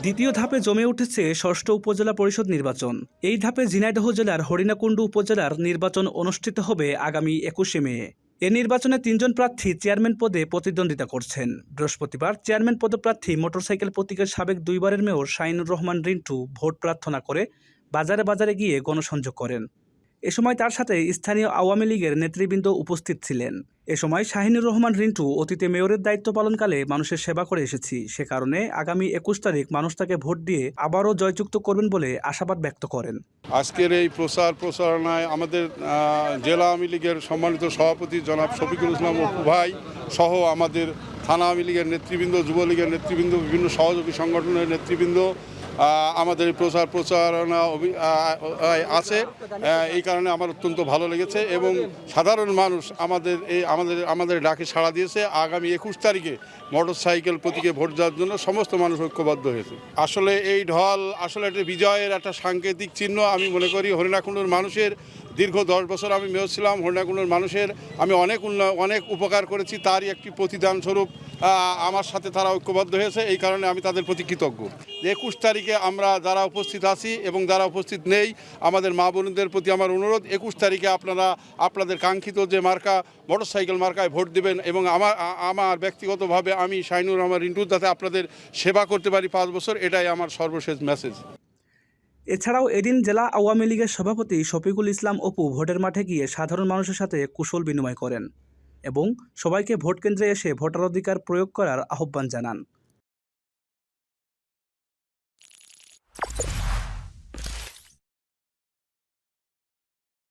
দ্বিতীয় ধাপে জমে উঠেছে ষষ্ঠ উপজেলা পরিষদ নির্বাচন। এই ধাপে ঝিনাইদহ জেলার হরিণাকুণ্ডু উপজেলার নির্বাচন অনুষ্ঠিত হবে আগামী ২১শে মে। এ নির্বাচনে ৩ জন প্রার্থী চেয়ারম্যান পদে প্রতিদ্বন্দ্বিতা করছেন। বৃহস্পতিবার চেয়ারম্যান পদপ্রার্থী মোটরসাইকেল প্রতীকের সাবেক ২ বারের মেয়র শাহিনুর রহমান রিন্টু ভোট প্রার্থনা করে বাজারে বাজারে গিয়ে গণসংযোগ করেন। এ সময় তার সাথে স্থানীয় আওয়ামী লীগের নেতৃবৃন্দ উপস্থিত ছিলেন। এ সময় শাহিনুর রহমান রিন্টু অতীতে মেয়রের দায়িত্ব পালনকালে মানুষের সেবা করে এসেছি, সে কারণে আগামী ২১ তারিখ মানুষ তাকে ভোট দিয়ে আবারও জয়যুক্ত করবেন বলে আশাবাদ ব্যক্ত করেন। আজকের এই প্রচারণায় আমাদের জেলা আওয়ামী লীগের সম্মানিত সভাপতি জনাব শফিকুল ইসলাম অপু ভাই সহ আমাদের থানা আওয়ামী লীগের নেতৃবৃন্দ, যুবলীগের নেতৃবৃন্দ, বিভিন্ন সহযোগী সংগঠনের নেতৃবৃন্দ আমাদের প্রচারণা আছে। এই কারণে আমার অত্যন্ত ভালো লেগেছে এবং সাধারণ মানুষ আমাদের ডাকে সাড়া দিয়েছে। আগামী ২১ তারিখে মোটরসাইকেল প্রতীকে ভোট দেওয়ার জন্য সমস্ত মানুষ ঐক্যবদ্ধ হয়েছে। আসলে এই ঢল আসলে একটা বিজয়ের একটা সাংকেতিক চিহ্ন। আমি মনে করি হরিণাকুণ্ডুর মানুষের দীর্ঘ ১০ বছর আমি মেয়র ছিলাম, হরিণাকুণ্ডুর মানুষের আমি অনেক উপকার করেছি, তারই একটি প্রতিদান স্বরূপ আমার সাথে তারা ঐক্যবদ্ধ হয়েছে। এই কারণে আমি তাদের প্রতি কৃতজ্ঞ। ২১ তারিখে আমরা যারা উপস্থিত আছি এবং যারা উপস্থিত নেই, আমাদের মা বোনদের প্রতি আমার অনুরোধ, ২১ তারিখে আপনারা আপনাদের কাঙ্ক্ষিত যে মার্কা মোটরসাইকেল মার্কায় ভোট দেবেন এবং আমার ব্যক্তিগতভাবে আমি শাহিনুর রহমান রিন্টু যাতে আপনাদের সেবা করতে পারি ৫ বছর, এটাই আমার সর্বশেষ মেসেজ। এছাড়াও এদিন জেলা আওয়ামী লীগের সভাপতি শফিকুল ইসলাম অপু ভোটের মাঠে গিয়ে সাধারণ মানুষের সাথে কুশল বিনিময় করেন এবং সবাইকে ভোট কেন্দ্রে এসে ভোটাধিকার প্রয়োগ করার আহ্বান জানান।